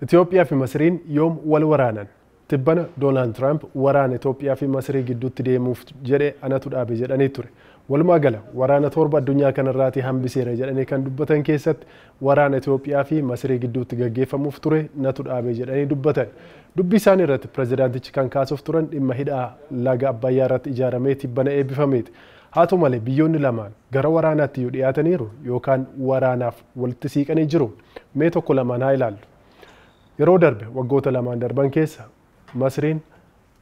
Itoophiyaa fi Masriin yoom wal waraanan? Tibbana Doonaald Tiraamp waraana Itoophiyaa fi Masrii gidduutti deemuuf jedhee anatu dhaabe jedhanii ture. Walumaa gala waraana torba addunyaa kanarraati hambiseera jedhanii kan dubbatan keessatti waraana Itoophiyaa fi Masrii gidduutti gaggeeffamuuf ture natu dhaabe jedhanii dubbatan. Dubbii isaanii irratti pirezidaantichi kan kaasuuf turan dhimma hidhaa laga Abbayyaa irratti ijaaramee tibbana eebbifameeti. Haa ta'u malee biyyoonni lamaan gara waraanaatti yoo dhiyaataniiru yookaan waraanaaf walitti siiqanii jiru. Mee tokko lamaan haa ilaallu. Yeroo darbe waggoota lamaan darban keessa Masriin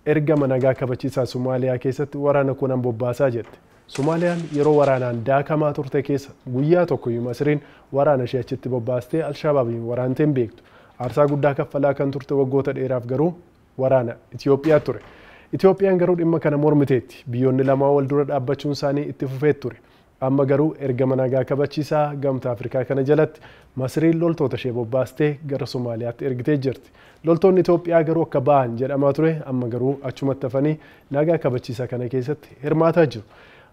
ergama nagaa kabachiisaa Somaaliyaa keessatti waraana kunan bobbaasaa jette. Somaaliyaan yeroo waraanaan daakamaa turte keessa guyyaa tokkoyyuu Masriin waraana ishee achitti bobbaastee Alshabaabiin waraantee hin beektu. Aarsaa guddaa kaffalaa kan turte waggoota dheeraaf garuu waraana Itoophiyaa ture. Itoophiyaan garuu dhimma kana mormiteetti. Biyyoonni lamaa wal dura dhaabbachuun isaanii itti fufee ture. Amma garuu ergama nagaa kabachiisaa gamtaa Afrikaa kana jalatti Masriin loltoota ishee bobbaastee gara Somaaliyaatti ergitee jirti. Loltoonni Itoophiyaa garuu akka ba'an jedhamaa ture amma garuu achumatti hafanii nagaa kabachiisaa kana keessatti hirmaataa jiru.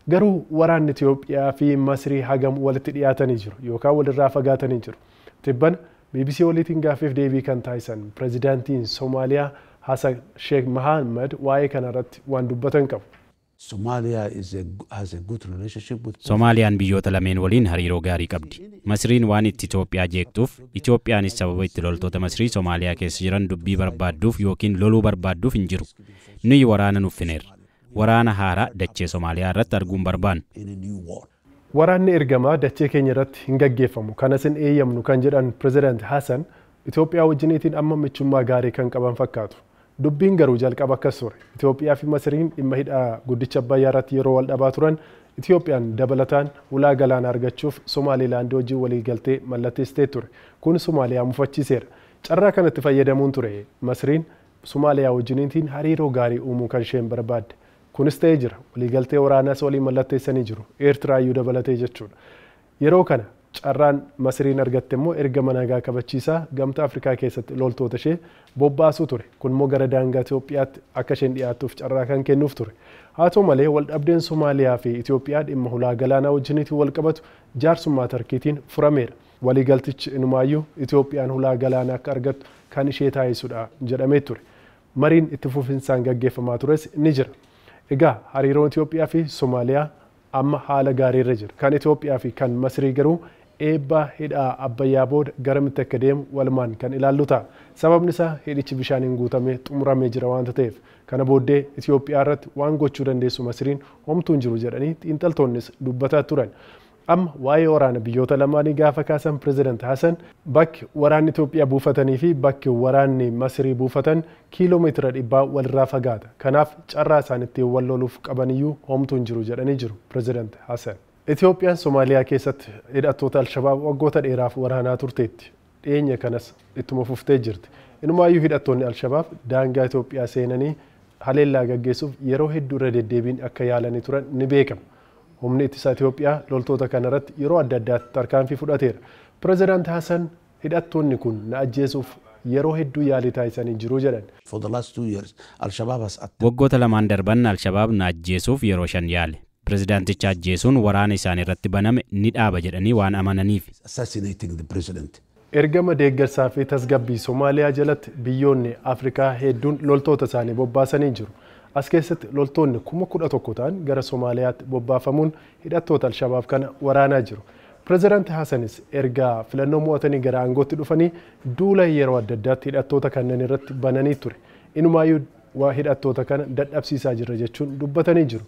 Garuu waraanni Itoophiyaa fi Masrii hagam walitti dhiyaatanii jiru yookaan walirraa fagaatanii jiru. Tibbana BBC waliitiin gaaffiif deebii kan taasisan pirezidaantiin Somaaliyaa Hassan Sheikh Mohammed waa'ee kanarratti waan dubbatan qabu. Somaaliyaan biyyoota lameen waliin hariiroo gaarii qabdi. Masriin waan itti Itoophiyaa jeeqtuuf, Itoophiyaanis sababa itti loltoota Masrii Somaaliyaa keessa jiran dubbii barbaadduuf yookiin loluu barbaadduuf hin jiru. Nuyi waraana nuuf fineerra. Waraana haaraa dachee Somaaliyaa irratti arguun barbaannu. Waraanni ergamaa dachee keenya irratti hin gaggeeffamu. Kanas hin eeyyamnu kan jedhan Pirezidaanti Hassan Itoophiyaa wajjiniitiin amma michummaa gaarii kan qaban fakkaatu. Dubbiin garuu jalqaba akkas ture. Itoophiyaa fi Masriin dhimma hidhaa guddicha Abbayyaa irratti yeroo wal dhabaa turan Itoophiyaan dabalataan ulaa galaana argachuuf Somaaliilaand wajjin walii galtee mallatteessitee ture. Kun Somaaliyaa mufachiiseera. Carraa kanatti fayyadamuun ture. Masriin Somaaliyaa wajjiniitiin hariiroo gaarii uumuu kan isheen barbaadde. Kunis ta'ee jira. Walii galtee waraanaas walii mallatteessanii jiru. Eertiraayyuu dabalatee jechuudha. Yeroo kana carraan Masriin argatte immoo ergama nagaa kabachiisaa gamtaa Afrikaa keessatti loltoota ishee bobbaasuu ture. Kun immoo gara daangaa Itoophiyaatti akka isheen dhiyaattuuf carraa kan kennuuf ture. Haa ta'u malee wal dhabdeen Somaaliyaa fi Itoophiyaa dhimma ulaa galaanaa wajjiniitiin wal qabatu jaarsummaa Tarkiitiin furameera. Waliigaltichi inumaayyuu Itoophiyaan ulaa galaanaa akka argattu kan ishee taasisudha jedhamee ture. Mariin itti fufinsaan gaggeeffamaa tures ni jira. Egaa hariiroon Itoophiyaa fi Somaaliyaa amma haala gaariirra jira. Kan Itoophiyaa fi kan Masrii garuu eebba hidhaa Abbayyaa booda garamitti akka deemu walumaan kan ilaallu ta'a. Sababni isaa hidhichi bishaaniin guutamee xumuramee jira waanta ta'eef kana booddee Itoophiyaa irratti waan gochuu dandeessu Masriin homtuu hin jiru jedhanii xiinxaltoonnis dubbataa turan. Amma waa'ee waraana biyyoota lamaanii gaafa kaasan Pirezidaanti Hassan bakki waraanni Itoophiyaa buufatanii fi bakki waraanni Masrii buufatan kiiloomeetira 100 walirraa fagaata. Kanaaf carraa isaan ittiin wal loluuf qabaniyyuu homtuu hin jiru jedhanii jiru Pirezidaanti Hassan. Itoophiyaan Somaaliyaa keessatti hidhattoota Alshabaab waggoota dheeraaf waraanaa turteetti. Dhiyeenya kanas ittuma fuftee jirti. Inumaayyuu hidhattoonni Alshabaab daangaa Itoophiyaa seenanii haleellaa gaggeessuuf yeroo hedduu irra deddeebiin akka yaalanii turan ni beekama. Humni ittisa Itoophiyaa loltoota kanarratti yeroo adda addaatti tarkaanfii fudhateera. Pirezidaanti Hassan hidhattoonni kun na ajjeesuuf yeroo hedduu yaalii taasisanii jiru jedhan. Waggoota lamaan darban Alshabaab na ajjeesuuf yeroo 5 yaale. Pirezidaanticha ajjeesuun waraana isaan irratti baname ni dhaaba jedhanii waan amananiif. Ergama deeggarsaa fi tasgabbii Somaaliyaa jalatti biyyoonni Afrikaa hedduun loltoota isaanii bobbaasanii jiru. As keessatti loltoonni 11,000 ta'an gara Somaaliyaatti bobbaafamuun hidhattoota Alshabaab kana waraanaa jiru. Pirezidaanti Hassanis erga filannoo mo'atanii gara aangootti dhufanii duula yeroo adda addaatti hidhattoota kanneen irratti bananii ture. Inumaayyuu waa hidhattoota kana dadhabsiisaa jira jechuun dubbatanii jiru.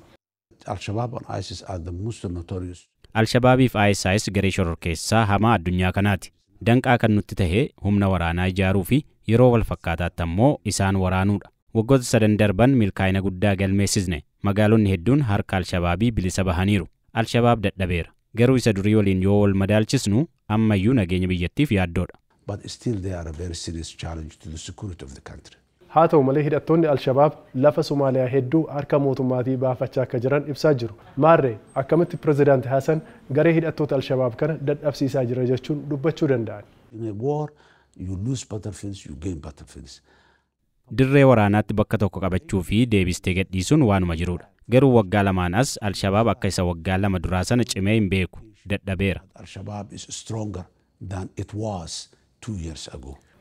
Alshabaabiif ISIS garee shororkeessaa hamaa addunyaa kanaati. Danqaa kan nutti tahee humna waraanaa ijaaruu fi yeroo wal fakkaataatti ammoo isaan waraanuudha. Waggoota 3 darban milkaa'ina guddaa galmeessisne. Magaalonni hedduun harka Alshabaabii bilisa bahaniiru. Alshabaab dadhabeera. Garuu isa durii waliin yoo wal madaalchisnu ammayyuu nageenya biyyattiif yaaddoodha. Haa ta'u malee hidhattoonni Alshabaab lafa Somaaliyaa hedduu harka mootummaatii baafachaa akka jiran ibsaa jiru. Maarree akkamitti Pirezidaanti Hassan garee hidhattoota Alshabaab kana dadhabsiisaa jira jechuun dubbachuu danda'an. Dirree waraanaatti bakka tokko qabachuu fi deebistee gadhiisuun waanuma jirudha. Garuu waggaa lamaan as Alshabaab akka isa waggaa 2 duraa sana cimee hin beeku dadhabeera.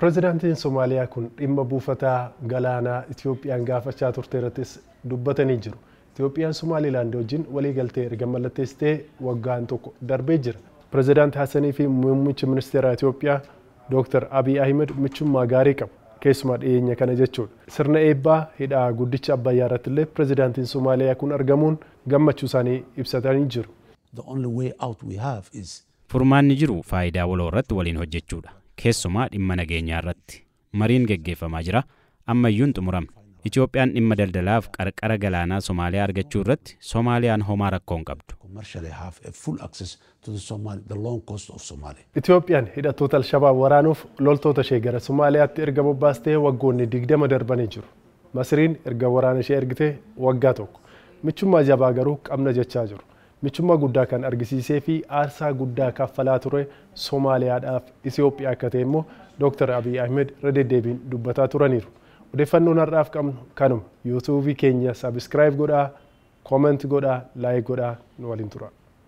Pirezidaantiin Somaaliyaa kun dhimma buufataa galaanaa Itoophiyaan gaafachaa turte irrattis dubbatanii jiru. Itoophiyaan Somaalilaand wajjin waliigaltee erga mallatteessitee waggaan tokko darbee jira. Pirezidaant Hassanii fi muummichi ministeera Itoophiyaa Dr. Abiy Ahmed michummaa gaarii qabu. Keessumaa dhiyeenya kana jechuudha. Sirna eebbaa hidhaa guddicha Abbayyaa irratti illee pirezidaantiin Somaaliyaa kun argamuun gammachuu isaanii ibsatanii jiru. Furmaanni jiru faayidaa waloo irratti waliin hojjechuudha. Keessumaa dhimma nageenyaa irratti mariin geggeeffamaa jira. Ammayyuun xumuramne. Itoophiyaan dhimma daldalaaf qarqara galaanaa Somaaliyaa argachuu irratti Soomaaliyaan homaa rakkoo hin qabdu. Itoophiyaan hidhattoota Al-Shabaab waraanuuf loltoota ishee gara Somaaliyaatti erga bobbaastee waggoonni 20 darbanii jiru. Masriin erga waraana ishee ergitee waggaa tokko. Michummaa jabaa garuu qabna jechaa jiru. Michummaa guddaa kan argisiisee fi aarsaa guddaa kaffalaa ture Somaaliyaadhaaf Itoophiyaa akka ta'e immoo Dr. Abiy Ahmed deddeebiin dubbataa turaniiru. Odeeffannoon har'aaf qabnu kanuma. YouTube keenya subscribe godhaa, comment godhaa, like godhaa nu waliin tura.